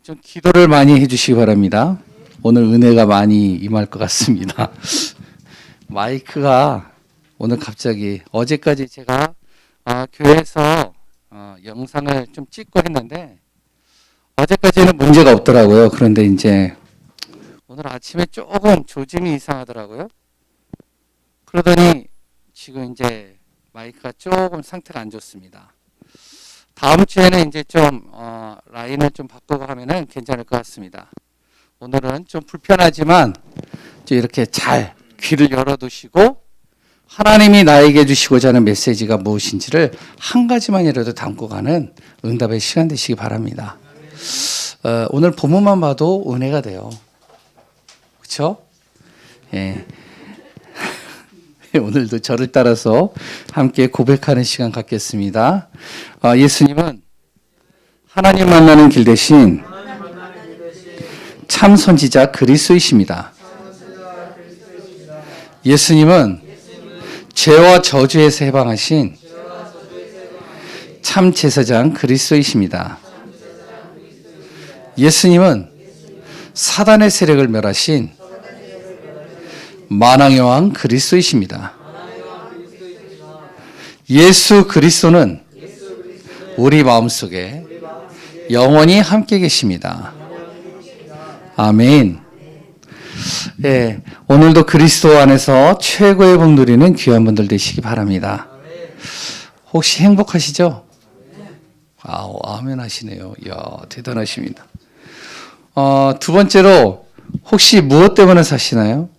좀 기도를 많이 해주시기 바랍니다. 오늘 은혜가 많이 임할 것 같습니다. 마이크가 오늘 갑자기 어제까지 제가 교회에서 영상을 좀 찍고 했는데 어제까지는 문제가 없더라고요. 그런데 이제 오늘 아침에 조금 조짐이 이상하더라고요. 그러더니 지금 이제 마이크가 조금 상태가 안 좋습니다. 다음 주에는 이제 좀 라인을 좀 바꾸고 하면은 괜찮을 것 같습니다. 오늘은 좀 불편하지만 이렇게 잘 귀를 열어두시고 하나님이 나에게 주시고자 하는 메시지가 무엇인지를 한 가지만이라도 담고 가는 응답의 시간 되시기 바랍니다. 오늘 본문만 봐도 은혜가 돼요. 그렇죠? 예. 오늘도 저를 따라서 함께 고백하는 시간 갖겠습니다. 예수님은 하나님 만나는 길 대신 참 선지자 그리스도이십니다. 예수님은 죄와 저주에서 해방하신 참 제사장 그리스도이십니다. 예수님은 사단의 세력을 멸하신 만왕의 왕 그리스도이십니다. 예수 그리스도는 우리 마음속에 영원히 함께 계십니다. 아멘. 예, 오늘도 그리스도 안에서 최고의 복 누리는 귀한 분들 되시기 바랍니다. 혹시 행복하시죠? 아멘 하시네요. 이야, 대단하십니다. 두 번째로 혹시 무엇 때문에 사시나요?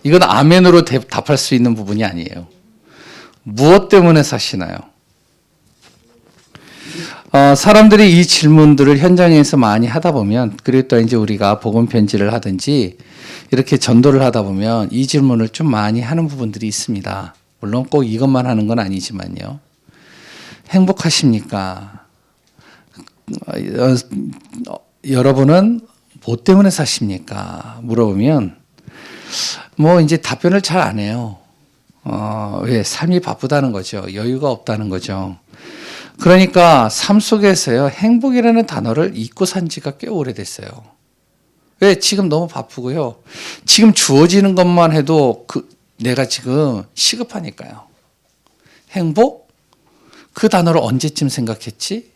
이건 아멘으로 답할 수 있는 부분이 아니에요. 무엇 때문에 사시나요? 사람들이 이 질문들을 현장에서 많이 하다 보면, 그리고 또 이제 우리가 복음 편지를 하든지 이렇게 전도를 하다 보면 이 질문을 좀 많이 하는 부분들이 있습니다. 물론 꼭 이것만 하는 건 아니지만요. 행복하십니까? 여러분은 뭐 때문에 사십니까? 물어보면 이제 답변을 잘 안 해요. 왜? 삶이 바쁘다는 거죠. 여유가 없다는 거죠. 그러니까 삶 속에서요, 행복이라는 단어를 잊고 산 지가 꽤 오래됐어요. 왜? 지금 너무 바쁘고요. 지금 주어지는 것만 해도 내가 지금 시급하니까요. 행복? 그 단어를 언제쯤 생각했지?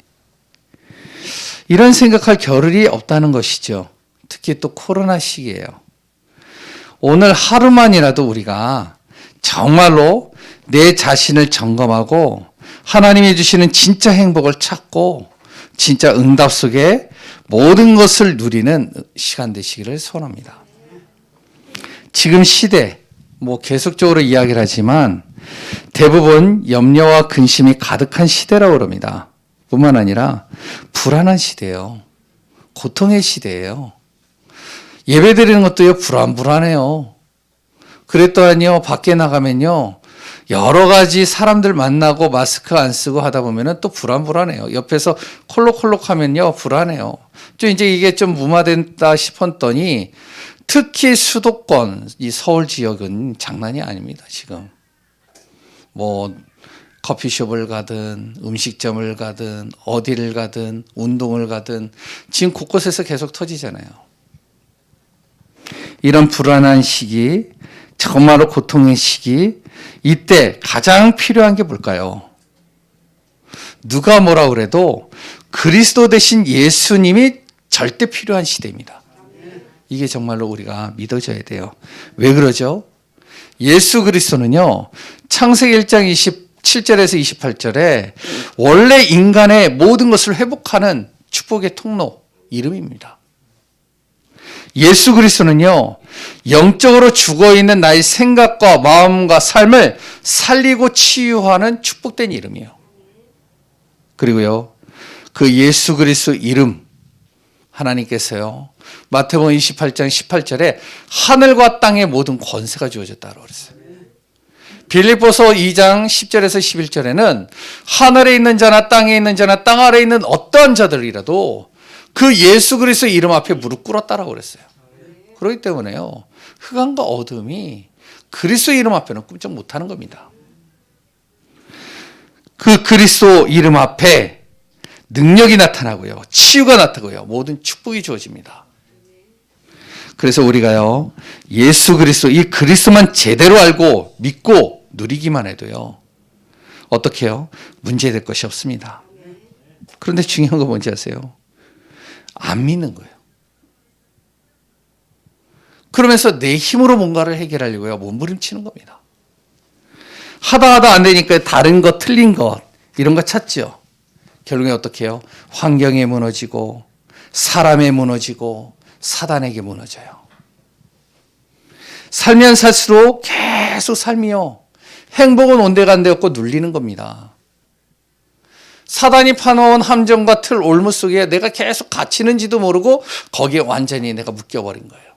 이런 생각할 겨를이 없다는 것이죠. 특히 또 코로나 시기예요. 오늘 하루만이라도 우리가 정말로 내 자신을 점검하고 하나님이 주시는 진짜 행복을 찾고 진짜 응답 속에 모든 것을 누리는 시간 되시기를 소원합니다. 지금 시대, 계속적으로 이야기를 하지만 대부분 염려와 근심이 가득한 시대라고 그럽니다. 뿐만 아니라 불안한 시대예요. 고통의 시대예요. 예배 드리는 것도요, 불안해요. 그랬더니요, 밖에 나가면요, 여러 가지 사람들 만나고 마스크 안 쓰고 하다 보면은 또 불안해요. 옆에서 콜록콜록 하면요, 불안해요. 좀 이제 이게 좀 무마된다 싶었더니 특히 수도권, 이 서울 지역은 장난이 아닙니다, 지금. 커피숍을 가든 음식점을 가든 어디를 가든 운동을 가든 지금 곳곳에서 계속 터지잖아요. 이런 불안한 시기, 정말로 고통의 시기, 이때 가장 필요한 게 뭘까요? 누가 뭐라 그래도 그리스도 대신 예수님이 절대 필요한 시대입니다. 이게 정말로 우리가 믿어져야 돼요. 왜 그러죠? 예수 그리스도는요, 창세기 1장 27절에서 28절에 원래 인간의 모든 것을 회복하는 축복의 통로 이름입니다. 예수 그리스도는요, 영적으로 죽어있는 나의 생각과 마음과 삶을 살리고 치유하는 축복된 이름이에요. 그리고요, 그 예수 그리스도 이름, 하나님께서요, 마태복음 28장 18절에 하늘과 땅의 모든 권세가 주어졌다고 그랬어요. 빌립보서 2장 10절에서 11절에는 하늘에 있는 자나 땅에 있는 자나 땅 아래에 있는 어떠한 자들이라도 그 예수 그리스도 이름 앞에 무릎 꿇었다라고 그랬어요. 그렇기 때문에요, 흑암과 어둠이 그리스도 이름 앞에는 꼼짝 못하는 겁니다. 그 그리스도 이름 앞에 능력이 나타나고요. 치유가 나타나고요. 모든 축복이 주어집니다. 그래서 우리가요, 예수 그리스도, 이 그리스도만 제대로 알고 믿고 누리기만 해도요, 어떻게 해요? 문제될 것이 없습니다. 그런데 중요한 건 뭔지 아세요? 안 믿는 거예요. 그러면서 내 힘으로 뭔가를 해결하려고요, 몸부림치는 겁니다. 하다 안 되니까 다른 것, 틀린 것, 이런 거 찾죠. 결국에 어떻게 해요? 환경에 무너지고, 사람에 무너지고, 사단에게 무너져요. 살면 살수록 계속 삶이요, 행복은 온데간데 없고 눌리는 겁니다. 사단이 파놓은 함정과 틀, 올무 속에 내가 계속 갇히는지도 모르고 거기에 완전히 내가 묶여버린 거예요.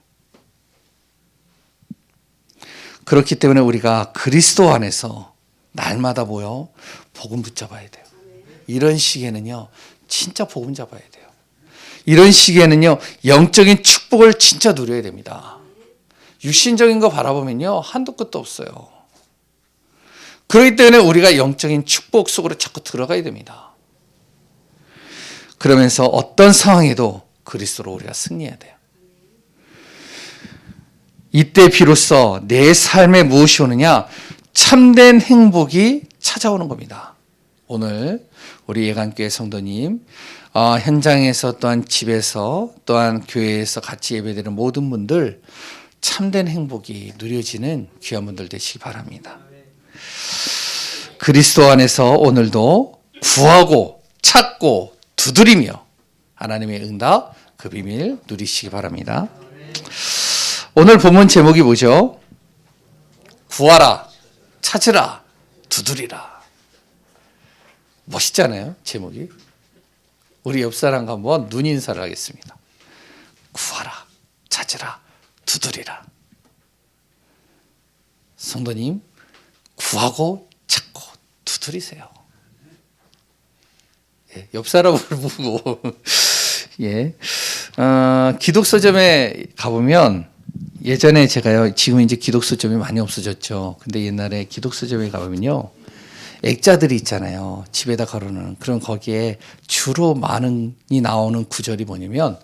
그렇기 때문에 우리가 그리스도 안에서 날마다 뭐요? 복음 붙잡아야 돼요. 이런 시기에는요, 진짜 복음 잡아야 돼요. 이런 시기에는요, 영적인 축복을 진짜 누려야 됩니다. 육신적인 거 바라보면요, 한도 끝도 없어요. 그렇기 때문에 우리가 영적인 축복 속으로 자꾸 들어가야 됩니다. 그러면서 어떤 상황에도 그리스도로 우리가 승리해야 돼요. 이때 비로소 내 삶에 무엇이 오느냐? 참된 행복이 찾아오는 겁니다. 오늘 우리 예간교회 성도님, 현장에서 또한 집에서 또한 교회에서 같이 예배드리는 모든 분들 참된 행복이 누려지는 귀한 분들 되시기 바랍니다. 그리스도 안에서 오늘도 구하고 찾고 두드리며 하나님의 응답 그 비밀 누리시기 바랍니다. 오늘 본문 제목이 뭐죠? 구하라, 찾으라, 두드리라. 멋있잖아요, 제목이. 우리 옆 사람과 한번 눈 인사를 하겠습니다. 구하라, 찾으라, 두드리라. 성도님, 구하고 찾고 두드리세요. 예, 옆 사람을 보고 예, 기독서점에 가보면 예전에 제가요, 지금 이제 기독서점이 많이 없어졌죠. 근데 옛날에 기독서점에 가보면요, 액자들이 있잖아요. 집에다 걸어놓은. 그럼 거기에 주로 많이 나오는 구절이 뭐냐면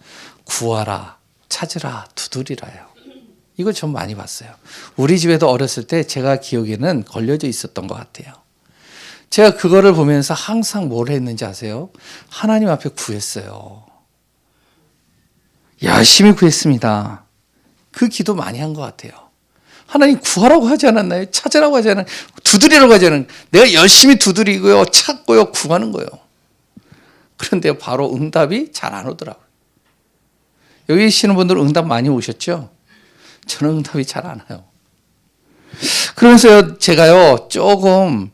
구하라, 찾으라, 두드리라요. 이걸 좀 많이 봤어요. 우리 집에도 어렸을 때 제가 기억에는 걸려져 있었던 것 같아요. 제가 그거를 보면서 항상 뭘 했는지 아세요? 하나님 앞에 구했어요. 열심히 구했습니다. 그 기도 많이 한 것 같아요. 하나님 구하라고 하지 않았나요? 찾으라고 하지 않았나요? 두드리라고 하지 않았나요? 내가 열심히 두드리고요, 찾고요, 구하는 거예요. 그런데 바로 응답이 잘 안 오더라고요. 여기 계시는 분들 응답 많이 오셨죠? 저는 응답이 잘 안 와요. 그러면서 제가요, 조금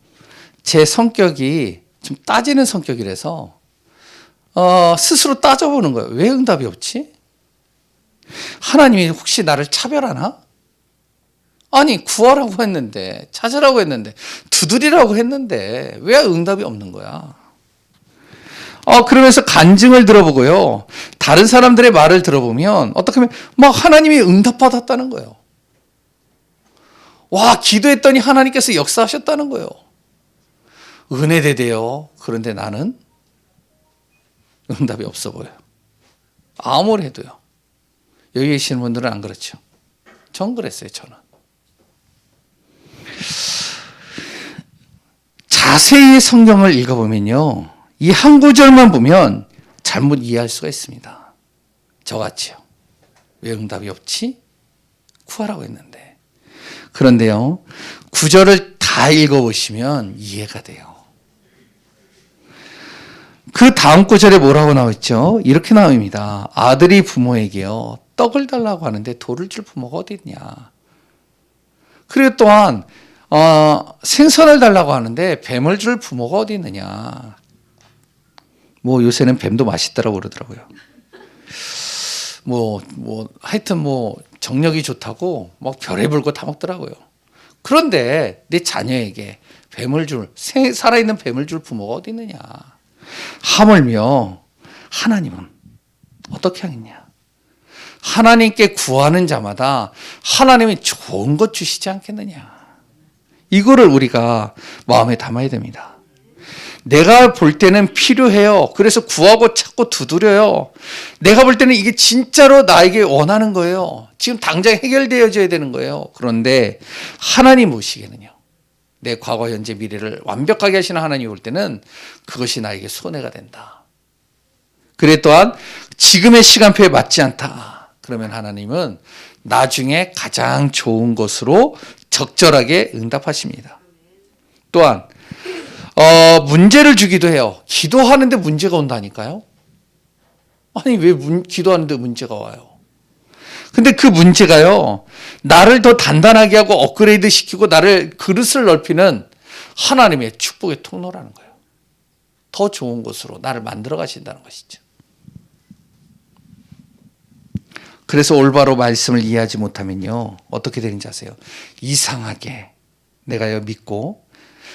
제 성격이 좀 따지는 성격이라서 스스로 따져보는 거예요. 왜 응답이 없지? 하나님이 혹시 나를 차별하나? 아니, 구하라고 했는데, 찾으라고 했는데, 두드리라고 했는데 왜 응답이 없는 거야? 그러면서 간증을 들어보고요, 다른 사람들의 말을 들어보면 어떻게 하면 막 하나님이 응답받았다는 거예요. 와, 기도했더니 하나님께서 역사하셨다는 거예요. 은혜되대요. 그런데 나는 응답이 없어 보여요. 아무리 해도요. 여기 계시는 분들은 안 그렇죠. 전 그랬어요, 저는. 자세히 성경을 읽어보면요, 이 한 구절만 보면 잘못 이해할 수가 있습니다. 저같이요. 왜 응답이 없지? 구하라고 했는데. 그런데요, 구절을 다 읽어보시면 이해가 돼요. 그 다음 구절에 뭐라고 나와있죠? 이렇게 나옵니다. 아들이 부모에게요, 떡을 달라고 하는데 돌을 줄 부모가 어디 있냐. 그리고 또한 생선을 달라고 하는데 뱀을 줄 부모가 어디 있느냐. 뭐 요새는 뱀도 맛있다라고 그러더라고요. 하여튼 정력이 좋다고 막 별의별 거 다 먹더라고요. 그런데 내 자녀에게 살아있는 뱀을 줄 부모가 어디 있느냐. 하물며 하나님은 어떻게 하겠냐. 하나님께 구하는 자마다 하나님이 좋은 것 주시지 않겠느냐. 이거를 우리가 마음에 담아야 됩니다. 내가 볼 때는 필요해요. 그래서 구하고 찾고 두드려요. 내가 볼 때는 이게 진짜로 나에게 원하는 거예요. 지금 당장 해결되어져야 되는 거예요. 그런데 하나님 보시기에는요, 내 과거, 현재, 미래를 완벽하게 하시는 하나님이 볼 때는 그것이 나에게 손해가 된다. 그래 또한 지금의 시간표에 맞지 않다. 그러면 하나님은 나중에 가장 좋은 것으로 적절하게 응답하십니다. 또한 문제를 주기도 해요. 기도하는데 문제가 온다니까요. 아니 왜 기도하는데 문제가 와요? 근데 그 문제가요, 나를 더 단단하게 하고 업그레이드 시키고 나를 그릇을 넓히는 하나님의 축복의 통로라는 거예요. 더 좋은 곳으로 나를 만들어 가신다는 것이죠. 그래서 올바로 말씀을 이해하지 못하면요, 어떻게 되는지 아세요? 이상하게 내가 믿고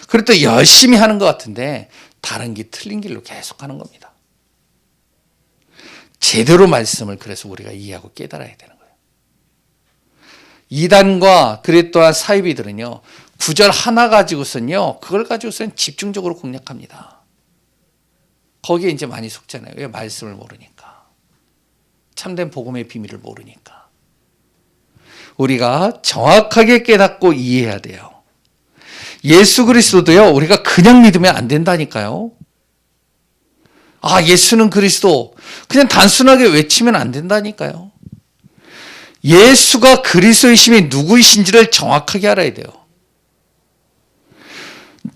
그리고 또 열심히 하는 것 같은데 다른 길, 틀린 길로 계속 가는 겁니다. 제대로 말씀을 그래서 우리가 이해하고 깨달아야 되는 거예요. 이단과 그리 또한 사이비들은요, 구절 하나 가지고선요, 그걸 가지고선 집중적으로 공략합니다. 거기에 이제 많이 속잖아요. 왜? 말씀을 모르니까. 참된 복음의 비밀을 모르니까. 우리가 정확하게 깨닫고 이해해야 돼요. 예수 그리스도도요, 우리가 그냥 믿으면 안 된다니까요. 아, 예수는 그리스도. 그냥 단순하게 외치면 안 된다니까요. 예수가 그리스도이심이 누구이신지를 정확하게 알아야 돼요.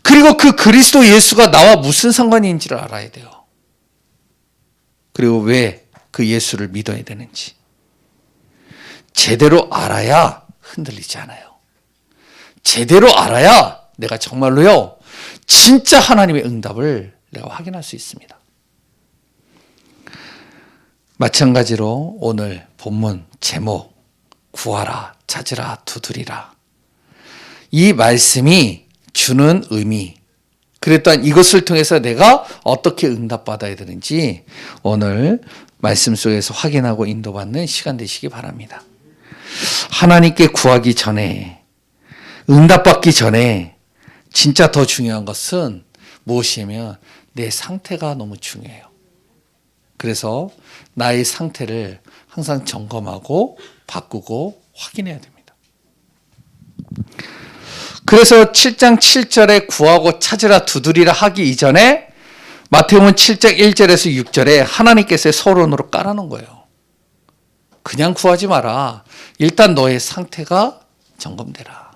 그리고 그 그리스도 예수가 나와 무슨 상관인지를 알아야 돼요. 그리고 왜 그 예수를 믿어야 되는지. 제대로 알아야 흔들리지 않아요. 제대로 알아야 내가 정말로요, 진짜 하나님의 응답을 내가 확인할 수 있습니다. 마찬가지로 오늘 본문 제목, 구하라, 찾으라, 두드리라. 이 말씀이 주는 의미, 그래 또한 이것을 통해서 내가 어떻게 응답받아야 되는지 오늘 말씀 속에서 확인하고 인도받는 시간 되시기 바랍니다. 하나님께 구하기 전에, 응답받기 전에 진짜 더 중요한 것은 무엇이냐면 내 상태가 너무 중요해요. 그래서 나의 상태를 항상 점검하고 바꾸고 확인해야 됩니다. 그래서 7장 7절에 구하고 찾으라 두드리라 하기 이전에 마태복음 7장 1절에서 6절에 하나님께서 서론으로 깔아놓은 거예요. 그냥 구하지 마라. 일단 너의 상태가 점검되라.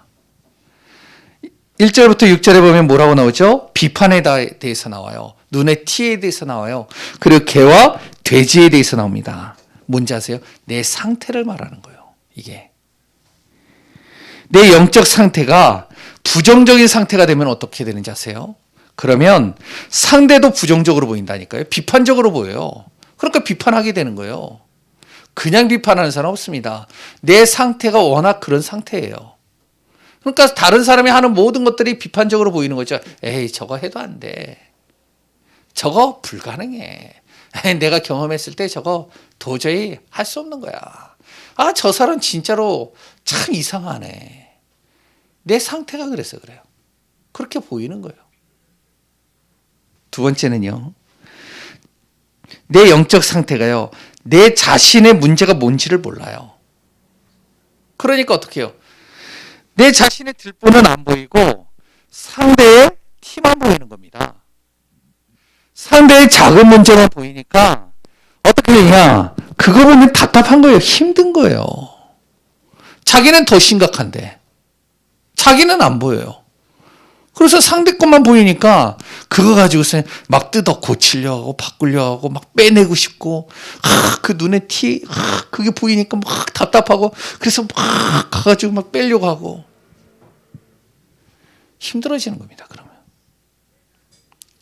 1절부터 6절에 보면 뭐라고 나오죠? 비판에 대해서 나와요. 눈의 티에 대해서 나와요. 그리고 개와 돼지에 대해서 나옵니다. 뭔지 아세요? 내 상태를 말하는 거예요. 이게. 내 영적 상태가 부정적인 상태가 되면 어떻게 되는지 아세요? 그러면 상대도 부정적으로 보인다니까요. 비판적으로 보여요. 그러니까 비판하게 되는 거예요. 그냥 비판하는 사람 없습니다. 내 상태가 워낙 그런 상태예요. 그러니까 다른 사람이 하는 모든 것들이 비판적으로 보이는 거죠. 에이, 저거 해도 안 돼. 저거 불가능해. 에이, 내가 경험했을 때 저거 도저히 할 수 없는 거야. 아, 저 사람 진짜로 참 이상하네. 내 상태가 그래서 그래요. 그렇게 보이는 거예요. 두 번째는요, 내 영적 상태가요, 내 자신의 문제가 뭔지를 몰라요. 그러니까 어떻게 해요? 내 자신의 들보는 안 보이고 상대의 티만 보이는 겁니다. 상대의 작은 문제만 보이니까 어떻게 되냐? 그거 보면 답답한 거예요. 힘든 거예요. 자기는 더 심각한데 자기는 안 보여요. 그래서 상대 것만 보이니까 그거 가지고서 막 뜯어 고치려고 하고 바꾸려고 하고 막 빼내고 싶고, 그 눈에 티, 그게 보이니까 막 답답하고, 그래서 막 가가지고 막 빼려고 하고 힘들어지는 겁니다. 그러면.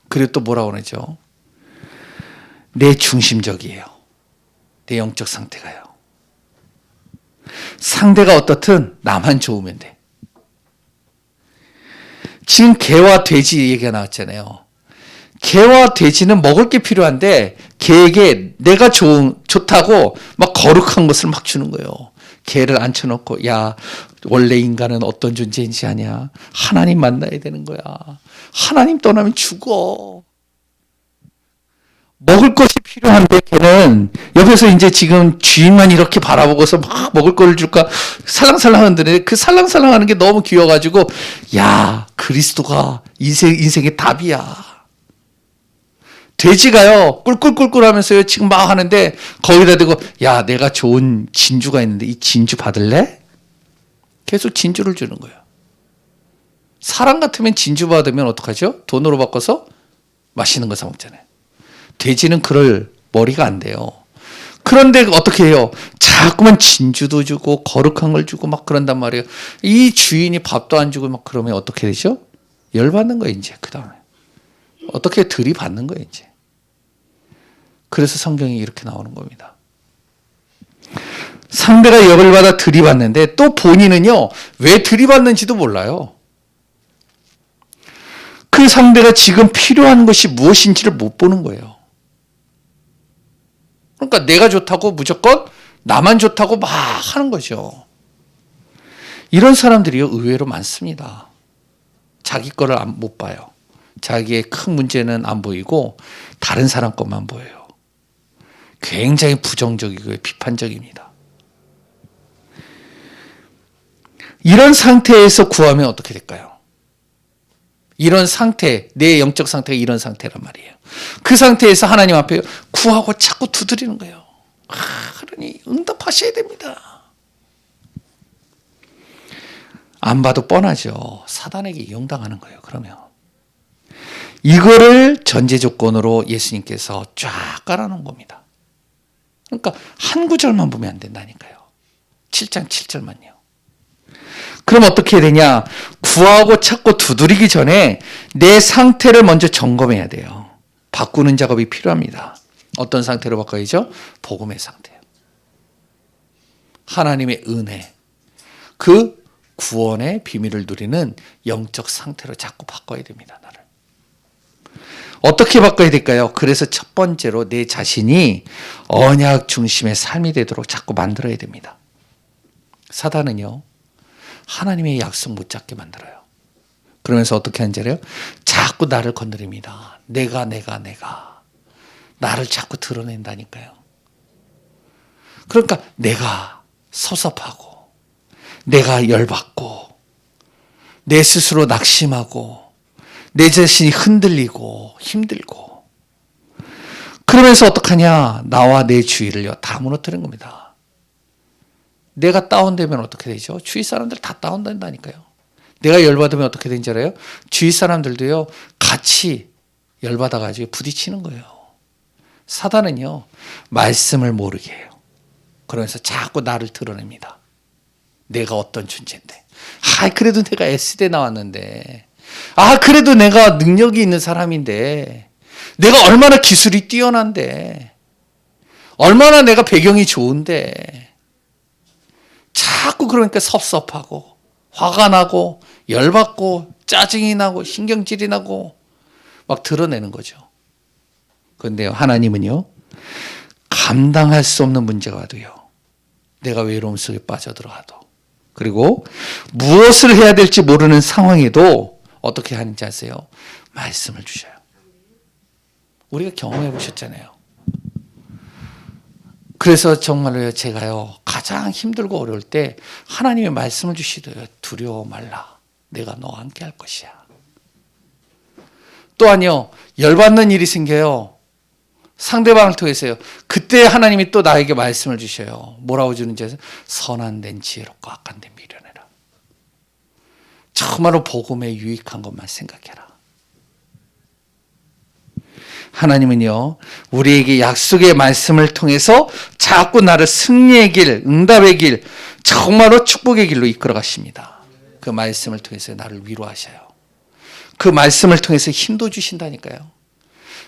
그리고 또 뭐라고 그러죠? 내 중심적이에요. 내 영적 상태가요. 상대가 어떻든 나만 좋으면 돼. 지금 개와 돼지 얘기가 나왔잖아요. 개와 돼지는 먹을 게 필요한데 개에게 내가 좋다고 막 거룩한 것을 막 주는 거예요. 개를 앉혀놓고, 야, 원래 인간은 어떤 존재인지 아냐? 하나님 만나야 되는 거야. 하나님 떠나면 죽어. 먹을 것이 필요한데 걔는 옆에서 이제 지금 주인만 이렇게 바라보고서 막 먹을 거를 줄까 살랑살랑 하는데 그 살랑살랑 하는 게 너무 귀여워가지고 야, 그리스도가 인생의 답이야. 돼지가요 꿀꿀꿀꿀 하면서요 지금 막 하는데 거기다 대고 야, 내가 좋은 진주가 있는데 이 진주 받을래? 계속 진주를 주는 거예요. 사람 같으면 진주 받으면 어떡하죠? 돈으로 바꿔서 맛있는 거 사 먹잖아요. 돼지는 그럴 머리가 안 돼요. 그런데 어떻게 해요? 자꾸만 진주도 주고 거룩한 걸 주고 막 그런단 말이에요. 이 주인이 밥도 안 주고 막 그러면 어떻게 되죠? 열받는 거예요, 이제. 그 다음에. 어떻게 들이받는 거예요, 이제. 그래서 성경이 이렇게 나오는 겁니다. 상대가 열받아 들이받는데 또 본인은요, 왜 들이받는지도 몰라요. 그 상대가 지금 필요한 것이 무엇인지를 못 보는 거예요. 그러니까 내가 좋다고 무조건 나만 좋다고 막 하는 거죠. 이런 사람들이요, 의외로 많습니다. 자기 거를 못 봐요. 자기의 큰 문제는 안 보이고 다른 사람 것만 보여요. 굉장히 부정적이고 비판적입니다. 이런 상태에서 구하면 어떻게 될까요? 이런 상태, 내 영적 상태가 이런 상태란 말이에요. 그 상태에서 하나님 앞에 구하고 자꾸 두드리는 거예요. 그러니 응답하셔야 됩니다. 안 봐도 뻔하죠. 사단에게 이용당하는 거예요. 그러면 이거를 전제 조건으로 예수님께서 쫙 깔아놓은 겁니다. 그러니까 한 구절만 보면 안 된다니까요. 7장 7절만요. 그럼 어떻게 해야 되냐? 구하고 찾고 두드리기 전에 내 상태를 먼저 점검해야 돼요. 바꾸는 작업이 필요합니다. 어떤 상태로 바꿔야죠? 복음의 상태요. 하나님의 은혜, 그 구원의 비밀을 누리는 영적 상태로 자꾸 바꿔야 됩니다. 나를. 어떻게 바꿔야 될까요? 그래서 첫 번째로 내 자신이 언약 중심의 삶이 되도록 자꾸 만들어야 됩니다. 사단은요, 하나님의 약속 못 잡게 만들어요. 그러면서 어떻게 하는지 알아요? 자꾸 나를 건드립니다. 내가 나를 자꾸 드러낸다니까요. 그러니까 내가 섭섭하고 내가 열받고 내 스스로 낙심하고 내 자신이 흔들리고 힘들고 그러면서 어떡하냐? 나와 내 주위를요 다 무너뜨리는 겁니다. 내가 다운되면 어떻게 되죠? 주위 사람들 다 다운된다니까요. 내가 열받으면 어떻게 되는지 알아요? 주위 사람들도요 같이 열받아가지고 부딪히는 거예요. 사단은요 말씀을 모르게 해요. 그러면서 자꾸 나를 드러냅니다. 내가 어떤 존재인데, 그래도 내가 S대 나왔는데, 그래도 내가 능력이 있는 사람인데, 내가 얼마나 기술이 뛰어난데, 얼마나 내가 배경이 좋은데, 자꾸 그러니까 섭섭하고 화가 나고 열받고 짜증이 나고 신경질이 나고 막 드러내는 거죠. 그런데요, 하나님은요 감당할 수 없는 문제가 와도요, 내가 외로움 속에 빠져들어가도, 그리고 무엇을 해야 될지 모르는 상황에도 어떻게 하는지 아세요? 말씀을 주셔요. 우리가 경험해 보셨잖아요. 그래서 정말로요, 제가요 가장 힘들고 어려울 때 하나님의 말씀을 주시더요. 두려워 말라, 내가 너와 함께 할 것이야. 또한요, 열받는 일이 생겨요. 상대방을 통해서요. 그때 하나님이 또 나에게 말씀을 주셔요. 뭐라고 주는지 아세요? 선한 된 지혜롭고 악한 된 미련해라. 정말로 복음에 유익한 것만 생각해라. 하나님은요 우리에게 약속의 말씀을 통해서 자꾸 나를 승리의 길, 응답의 길, 정말로 축복의 길로 이끌어 가십니다. 그 말씀을 통해서 나를 위로하셔요. 그 말씀을 통해서 힘도 주신다니까요.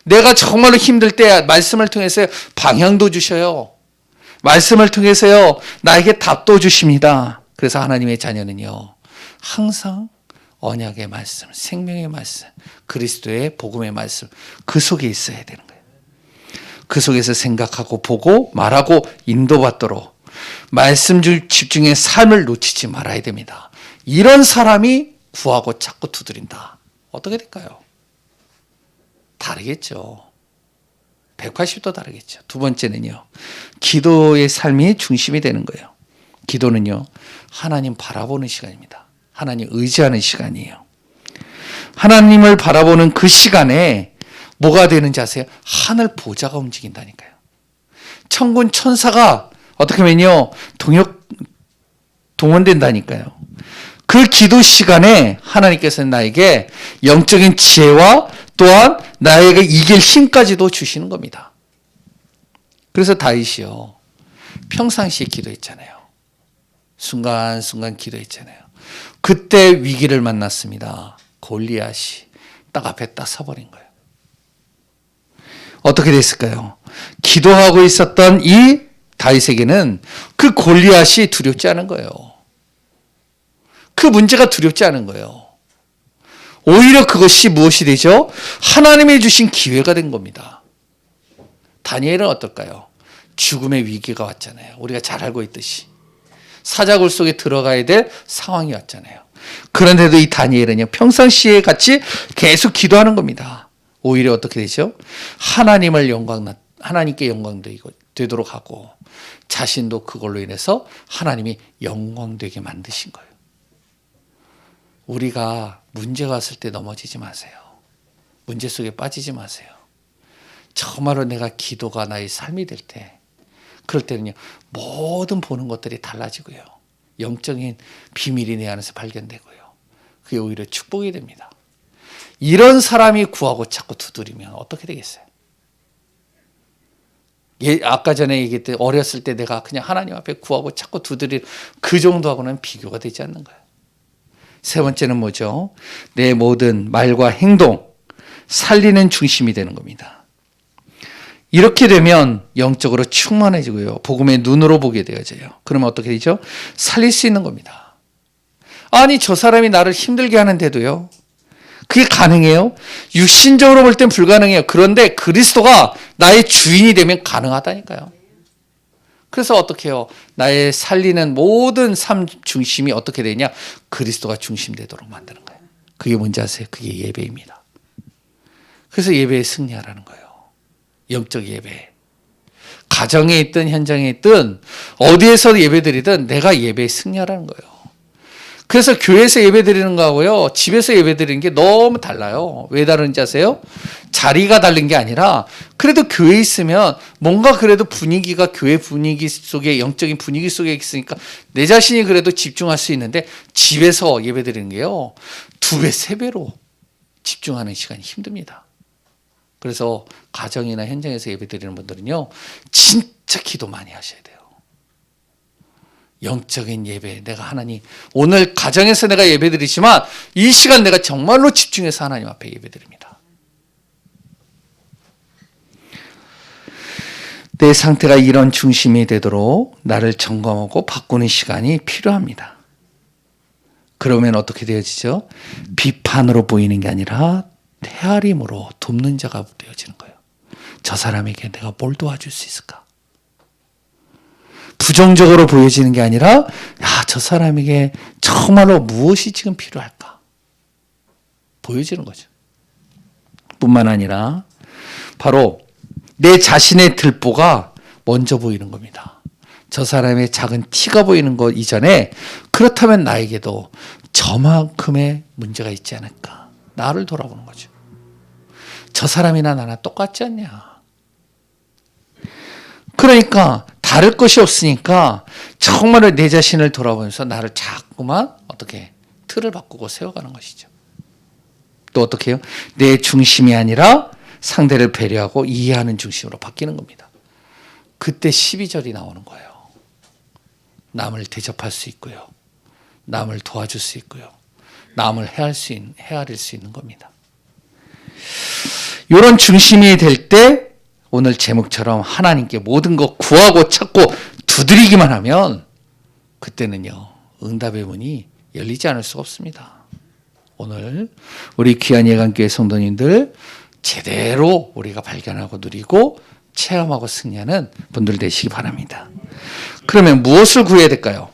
내가 정말로 힘들 때 말씀을 통해서 방향도 주셔요. 말씀을 통해서요 나에게 답도 주십니다. 그래서 하나님의 자녀는요 항상 언약의 말씀, 생명의 말씀, 그리스도의 복음의 말씀, 그 속에 있어야 되는 거예요. 그 속에서 생각하고 보고 말하고 인도받도록 말씀 집중의 삶을 놓치지 말아야 됩니다. 이런 사람이 구하고 찾고 두드린다. 어떻게 될까요? 다르겠죠. 180도 다르겠죠. 두 번째는요. 기도의 삶이 중심이 되는 거예요. 기도는요. 하나님 바라보는 시간입니다. 하나님 의지하는 시간이에요. 하나님을 바라보는 그 시간에 뭐가 되는지 아세요? 하늘 보좌가 움직인다니까요. 천군 천사가 어떻게 하면요. 동원된다니까요. 그 기도 시간에 하나님께서는 나에게 영적인 지혜와 또한 나에게 이길 힘까지도 주시는 겁니다. 그래서 다윗이요. 평상시에 기도했잖아요. 순간순간 기도했잖아요. 그때 위기를 만났습니다. 골리앗이 딱 앞에 딱 서버린 거예요. 어떻게 됐을까요? 기도하고 있었던 이 다윗에게는 그 골리앗이 두렵지 않은 거예요. 그 문제가 두렵지 않은 거예요. 오히려 그것이 무엇이 되죠? 하나님이 주신 기회가 된 겁니다. 다니엘은 어떨까요? 죽음의 위기가 왔잖아요. 우리가 잘 알고 있듯이. 사자굴 속에 들어가야 될 상황이 왔잖아요. 그런데도 이 다니엘은요, 평상시에 같이 계속 기도하는 겁니다. 오히려 어떻게 되죠? 하나님께 영광 되도록 하고 자신도 그걸로 인해서 하나님이 영광되게 만드신 거예요. 우리가 문제가 왔을 때 넘어지지 마세요. 문제 속에 빠지지 마세요. 정말로 내가 기도가 나의 삶이 될 때, 그럴 때는요, 모든 보는 것들이 달라지고요. 영적인 비밀이 내 안에서 발견되고요. 그게 오히려 축복이 됩니다. 이런 사람이 구하고 찾고 두드리면 어떻게 되겠어요? 아까 전에 얘기했듯 어렸을 때 내가 그냥 하나님 앞에 구하고 찾고 두드릴 그 정도하고는 비교가 되지 않는 거예요. 세 번째는 뭐죠? 내 모든 말과 행동, 살리는 중심이 되는 겁니다. 이렇게 되면 영적으로 충만해지고요. 복음의 눈으로 보게 되어져요. 그러면 어떻게 되죠? 살릴 수 있는 겁니다. 아니, 저 사람이 나를 힘들게 하는데도요. 그게 가능해요? 육신적으로 볼 땐 불가능해요. 그런데 그리스도가 나의 주인이 되면 가능하다니까요. 그래서 어떻게 해요? 나의 살리는 모든 삶 중심이 어떻게 되냐? 그리스도가 중심되도록 만드는 거예요. 그게 뭔지 아세요? 그게 예배입니다. 그래서 예배에 승리하라는 거예요. 영적 예배. 가정에 있든 현장에 있든 어디에서 예배드리든 내가 예배에 승리하라는 거예요. 그래서 교회에서 예배드리는 거하고요, 집에서 예배드리는 게 너무 달라요. 왜 다른지 아세요? 자리가 다른 게 아니라 그래도 교회에 있으면 뭔가 그래도 분위기가 교회 분위기 속에, 영적인 분위기 속에 있으니까 내 자신이 그래도 집중할 수 있는데, 집에서 예배드리는 게요 2배, 3배로 집중하는 시간이 힘듭니다. 그래서 가정이나 현장에서 예배드리는 분들은요 진짜 기도 많이 하셔야 돼요. 영적인 예배, 내가 하나님, 오늘 가정에서 내가 예배드리지만 이 시간 내가 정말로 집중해서 하나님 앞에 예배드립니다. 내 상태가 이런 중심이 되도록 나를 점검하고 바꾸는 시간이 필요합니다. 그러면 어떻게 되어지죠? 비판으로 보이는 게 아니라 헤아림으로 돕는 자가 되어지는 거예요. 저 사람에게 내가 뭘 도와줄 수 있을까? 부정적으로 보여지는 게 아니라, 야, 저 사람에게 정말로 무엇이 지금 필요할까? 보여지는 거죠. 뿐만 아니라 바로 내 자신의 들보가 먼저 보이는 겁니다. 저 사람의 작은 티가 보이는 것 이전에, 그렇다면 나에게도 저만큼의 문제가 있지 않을까? 나를 돌아보는 거죠. 저 사람이나 나나 똑같지 않냐? 그러니까 다를 것이 없으니까 정말로 내 자신을 돌아보면서 나를 자꾸만 어떻게 틀을 바꾸고 세워가는 것이죠. 또 어떻게 해요? 내 중심이 아니라 상대를 배려하고 이해하는 중심으로 바뀌는 겁니다. 그때 12절이 나오는 거예요. 남을 대접할 수 있고요. 남을 도와줄 수 있고요. 남을 헤아릴 수 있는 겁니다. 이런 중심이 될 때 오늘 제목처럼 하나님께 모든 것 구하고 찾고 두드리기만 하면 그때는요 응답의 문이 열리지 않을 수가 없습니다. 오늘 우리 귀한 예강교회 성도님들 제대로 우리가 발견하고 누리고 체험하고 승리하는 분들 되시기 바랍니다. 그러면 무엇을 구해야 될까요?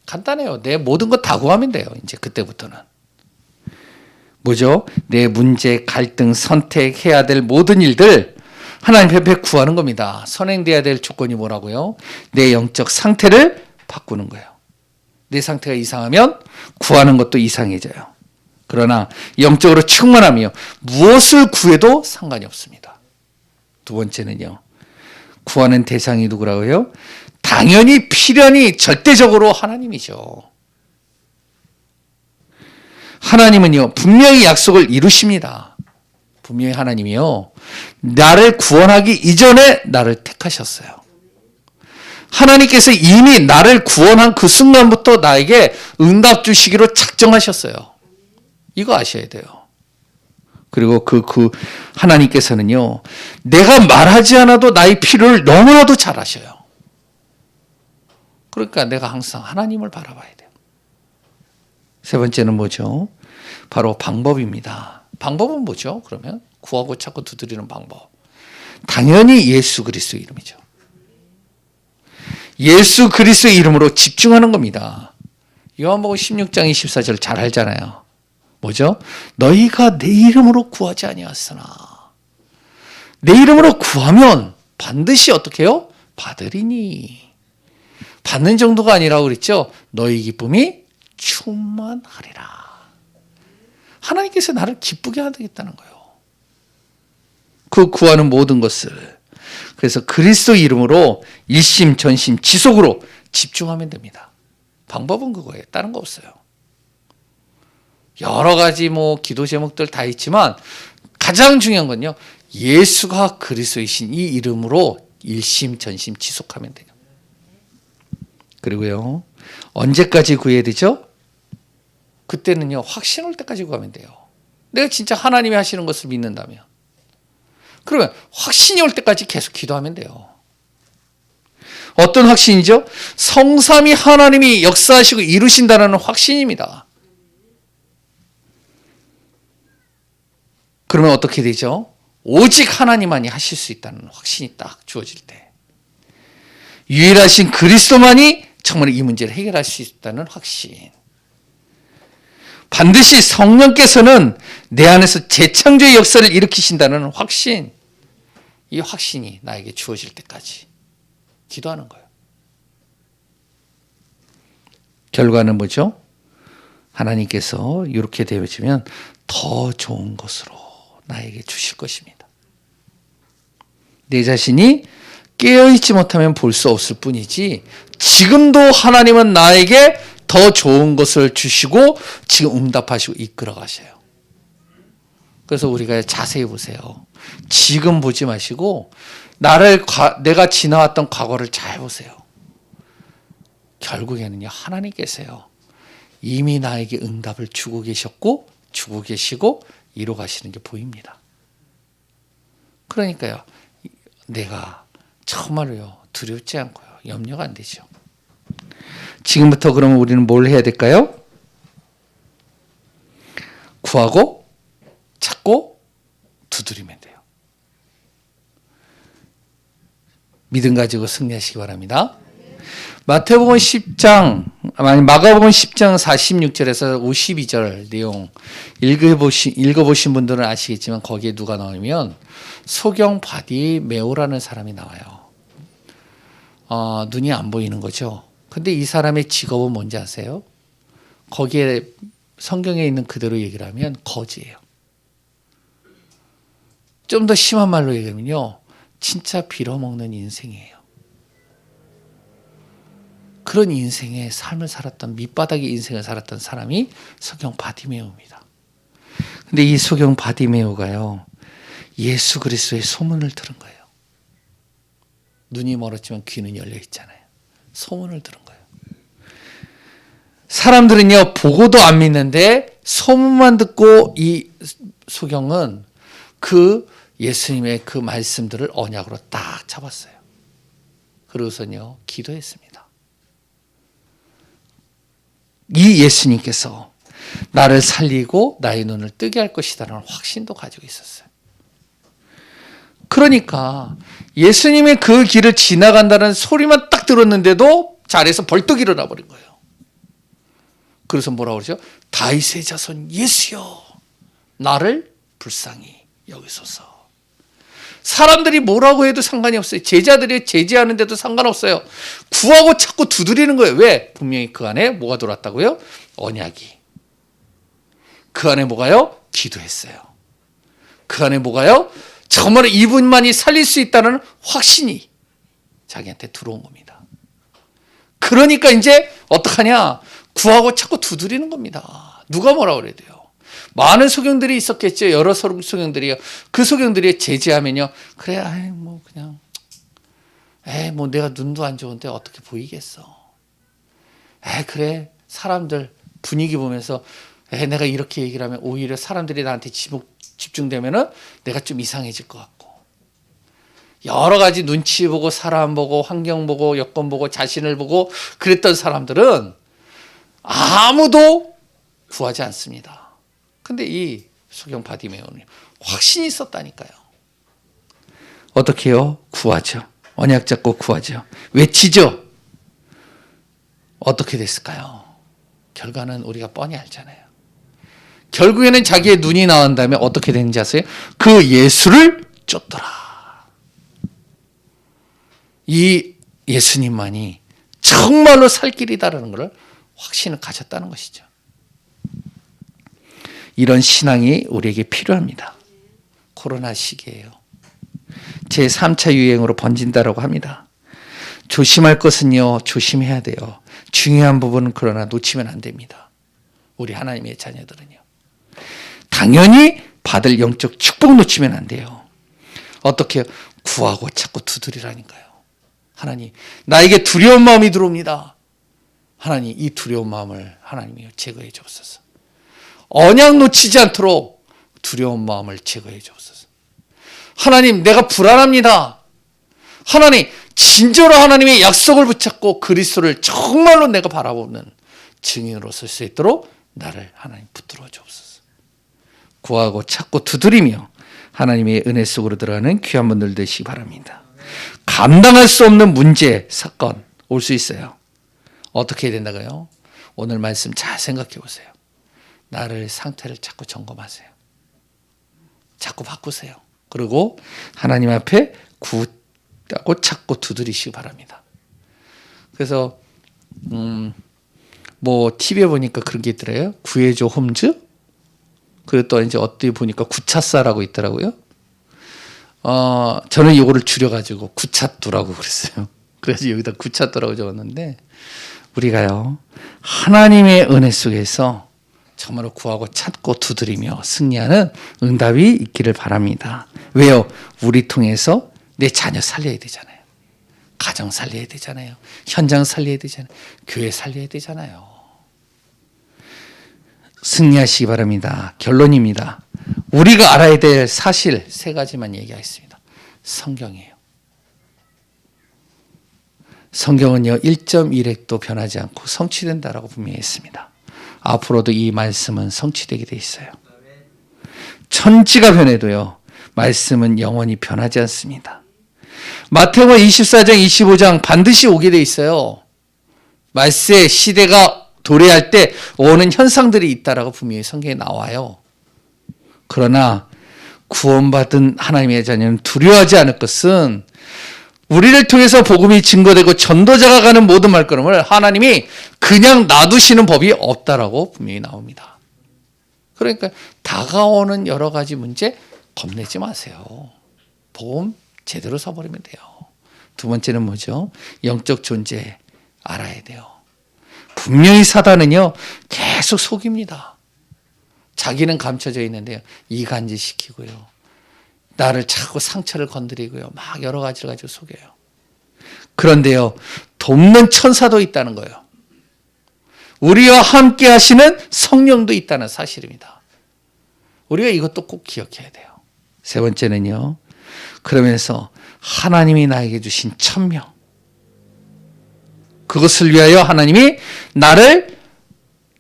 간단해요. 내 모든 것 다 구하면 돼요. 이제 그때부터는. 뭐죠? 내 문제, 갈등, 선택해야 될 모든 일들 하나님 앞에 구하는 겁니다. 선행돼야 될 조건이 뭐라고요? 내 영적 상태를 바꾸는 거예요. 내 상태가 이상하면 구하는 것도 이상해져요. 그러나 영적으로 충만하며 무엇을 구해도 상관이 없습니다. 두 번째는요. 구하는 대상이 누구라고요? 당연히 필연히 절대적으로 하나님이죠. 하나님은요. 분명히 약속을 이루십니다. 분명히 하나님이요. 나를 구원하기 이전에 나를 택하셨어요. 하나님께서 이미 나를 구원한 그 순간부터 나에게 응답 주시기로 작정하셨어요. 이거 아셔야 돼요. 그리고 하나님께서는요. 내가 말하지 않아도 나의 필요를 너무나도 잘 아셔요. 그러니까 내가 항상 하나님을 바라봐야 돼요. 세 번째는 뭐죠? 바로 방법입니다. 방법은 뭐죠? 그러면 구하고 찾고 두드리는 방법. 당연히 예수 그리스도의 이름이죠. 예수 그리스도의 이름으로 집중하는 겁니다. 요한복음 16장 24절 잘 알잖아요. 뭐죠? 너희가 내 이름으로 구하지 아니하였으나 내 이름으로 구하면 반드시 어떻게 해요? 받으리니. 받는 정도가 아니라고 그랬죠? 너희 기쁨이 충만하리라. 하나님께서 나를 기쁘게 하겠다는 거예요. 그 구하는 모든 것을. 그래서 그리스도 이름으로 일심 전심 지속으로 집중하면 됩니다. 방법은 그거예요. 다른 거 없어요. 여러 가지 기도 제목들 다 있지만 가장 중요한 건요. 예수가 그리스도이신 이 이름으로 일심 전심 지속하면 돼요. 그리고요. 언제까지 구해야 되죠? 그때는요. 확신 올 때까지 구하면 돼요. 내가 진짜 하나님이 하시는 것을 믿는다면. 그러면 확신이 올 때까지 계속 기도하면 돼요. 어떤 확신이죠? 성삼위 하나님이 역사하시고 이루신다는 확신입니다. 그러면 어떻게 되죠? 오직 하나님만이 하실 수 있다는 확신이 딱 주어질 때. 유일하신 그리스도만이 정말 이 문제를 해결할 수 있다는 확신. 반드시 성령께서는 내 안에서 재창조의 역사를 일으키신다는 확신. 이 확신이 나에게 주어질 때까지 기도하는 거예요. 결과는 뭐죠? 하나님께서 이렇게 되어지면 더 좋은 것으로 나에게 주실 것입니다. 내 자신이 깨어있지 못하면 볼 수 없을 뿐이지 지금도 하나님은 나에게 더 좋은 것을 주시고 지금 응답하시고 이끌어 가셔요. 그래서 우리가 자세히 보세요. 지금 보지 마시고 내가 지나왔던 과거를 잘 보세요. 결국에는요. 하나님께서요. 이미 나에게 응답을 주고 계셨고 주고 계시고 이루어 가시는 게 보입니다. 그러니까요. 내가 정말로요. 두렵지 않고요. 염려가 안 되죠. 지금부터 그러면 우리는 뭘 해야 될까요? 구하고 찾고 두드리면 돼요. 믿음 가지고 승리하시기 바랍니다. 마가복음 10장 46절에서 52절 내용 읽어보신 분들은 아시겠지만 거기에 누가 나오면 소경 바디메오라는 사람이 나와요. 눈이 안 보이는 거죠. 근데 이 사람의 직업은 뭔지 아세요? 거기에 성경에 있는 그대로 얘기를 하면 거지예요. 좀 더 심한 말로 얘기하면요. 진짜 빌어먹는 인생이에요. 그런 인생의 삶을 살았던 밑바닥의 인생을 살았던 사람이 소경 바디메오입니다. 근데 이 소경 바디메오가요. 예수 그리스도의 소문을 들은 거예요. 눈이 멀었지만 귀는 열려 있잖아요. 소문을 들은 거예요. 사람들은요. 보고도 안 믿는데 소문만 듣고 이 소경은 그 예수님의 그 말씀들을 언약으로 딱 잡았어요. 그러고서는요. 기도했습니다. 이 예수님께서 나를 살리고 나의 눈을 뜨게 할 것이다라는 확신도 가지고 있었어요. 그러니까 예수님의 그 길을 지나간다는 소리만 딱 들었는데도 자리에서 벌떡 일어나 버린 거예요. 그래서 뭐라고 그러죠? 다윗의 자손 예수여. 나를 불쌍히 여기소서. 사람들이 뭐라고 해도 상관이 없어요. 제자들이 제지하는데도 상관없어요. 구하고 찾고 두드리는 거예요. 왜? 분명히 그 안에 뭐가 들어왔다고요? 언약이. 그 안에 뭐가요? 기도했어요. 그 안에 뭐가요? 정말 이분만이 살릴 수 있다는 확신이 자기한테 들어온 겁니다. 그러니까 이제 어떡하냐? 구하고 찾고 두드리는 겁니다. 누가 뭐라 그래야 돼요? 많은 소경들이 있었겠죠. 여러 소경들이요. 그 소경들이 제지하면요. 그래, 아이, 뭐 그냥, 뭐 내가 눈도 안 좋은데 어떻게 보이겠어. 그래, 사람들 분위기 보면서 내가 이렇게 얘기를 하면 오히려 사람들이 나한테 집중되면은 내가 좀 이상해질 것 같고. 여러 가지 눈치 보고 사람 보고 환경 보고 여건 보고 자신을 보고 그랬던 사람들은 아무도 구하지 않습니다. 근데 이 소경 바디메오는 확신이 있었다니까요. 어떻게 해요? 구하죠. 언약 잡고 구하죠. 외치죠. 어떻게 됐을까요? 결과는 우리가 뻔히 알잖아요. 결국에는 자기의 눈이 나온 다음에 어떻게 되는지 아세요? 그 예수를 쫓더라. 이 예수님만이 정말로 살 길이다라는 것을 확신을 가졌다는 것이죠. 이런 신앙이 우리에게 필요합니다. 코로나 시기예요. 제3차 유행으로 번진다라고 합니다. 조심할 것은요, 조심해야 돼요. 중요한 부분은 그러나 놓치면 안 됩니다. 우리 하나님의 자녀들은요. 당연히 받을 영적 축복 놓치면 안 돼요. 어떻게 구하고 찾고 두드리라니까요. 하나님, 나에게 두려운 마음이 들어옵니다. 하나님, 이 두려운 마음을 하나님이 제거해 주옵소서. 언약 놓치지 않도록 두려운 마음을 제거해 주옵소서. 하나님, 내가 불안합니다. 하나님, 진짜로 하나님의 약속을 붙잡고 그리스도를 정말로 내가 바라보는 증인으로 설 수 있도록 나를 하나님 붙들어 주옵소서. 구하고 찾고 두드리며 하나님의 은혜 속으로 들어가는 귀한 분들 되시기 바랍니다. 감당할 수 없는 문제, 사건 올 수 있어요. 어떻게 해야 된다고요? 오늘 말씀 잘 생각해 보세요. 나를 상태를 자꾸 점검하세요. 자꾸 바꾸세요. 그리고 하나님 앞에 구하고 찾고 두드리시기 바랍니다. 그래서 뭐 TV에 보니까 그런 게 있더래요. 구해줘 홈즈. 그리고 또 이제 어디 보니까 구차사라고 있더라고요. 저는 이거를 줄여가지고 구차뚜라고 그랬어요. 그래서 여기다 구차뚜라고 적었는데, 우리가요, 하나님의 은혜 속에서 정말로 구하고 찾고 두드리며 승리하는 응답이 있기를 바랍니다. 왜요? 우리 통해서 내 자녀 살려야 되잖아요. 가정 살려야 되잖아요. 현장 살려야 되잖아요. 교회 살려야 되잖아요. 승리하시기 바랍니다. 결론입니다. 우리가 알아야 될 사실 3가지만 얘기하겠습니다. 성경이에요. 성경은요, 1.1획도 변하지 않고 성취된다라고 분명히 했습니다. 앞으로도 이 말씀은 성취되게 돼 있어요. 천지가 변해도요, 말씀은 영원히 변하지 않습니다. 마태복음 24장, 25장 반드시 오게 돼 있어요. 말세 시대가 도래할 때 오는 현상들이 있다라고 분명히 성경에 나와요. 그러나 구원받은 하나님의 자녀는 두려워하지 않을 것은 우리를 통해서 복음이 증거되고 전도자가 가는 모든 말걸음을 하나님이 그냥 놔두시는 법이 없다라고 분명히 나옵니다. 그러니까 다가오는 여러 가지 문제 겁내지 마세요. 복음 제대로 서버리면 돼요. 2번째는 뭐죠? 영적 존재 알아야 돼요. 분명히 사단은요, 계속 속입니다. 자기는 감춰져 있는데요, 이간질시키고요, 나를 자꾸 상처를 건드리고요, 막 여러 가지를 가지고 속여요. 그런데요, 돕는 천사도 있다는 거예요. 우리와 함께 하시는 성령도 있다는 사실입니다. 우리가 이것도 꼭 기억해야 돼요. 3번째는요, 그러면서 하나님이 나에게 주신 천명, 그것을 위하여 하나님이 나를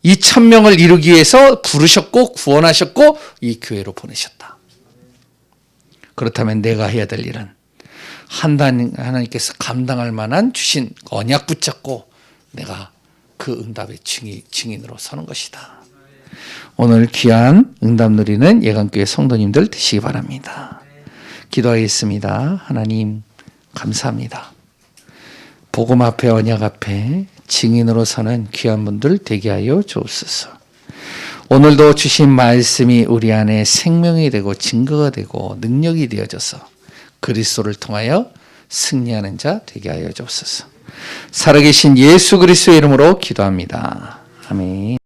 이 천명을 이루기 위해서 부르셨고 구원하셨고 이 교회로 보내셨다. 그렇다면 내가 해야 될 일은 하나님께서 감당할 만한 주신 언약 붙잡고 내가 그 응답의 증인으로 서는 것이다. 오늘 귀한 응답 누리는 예강교회 성도님들 되시기 바랍니다. 기도하겠습니다. 하나님 감사합니다. 복음 앞에 언약 앞에 증인으로 서는 귀한 분들 되게 하여 주옵소서. 오늘도 주신 말씀이 우리 안에 생명이 되고 증거가 되고 능력이 되어져서 그리스도를 통하여 승리하는 자 되게 하여 주옵소서. 살아계신 예수 그리스도의 이름으로 기도합니다. 아멘.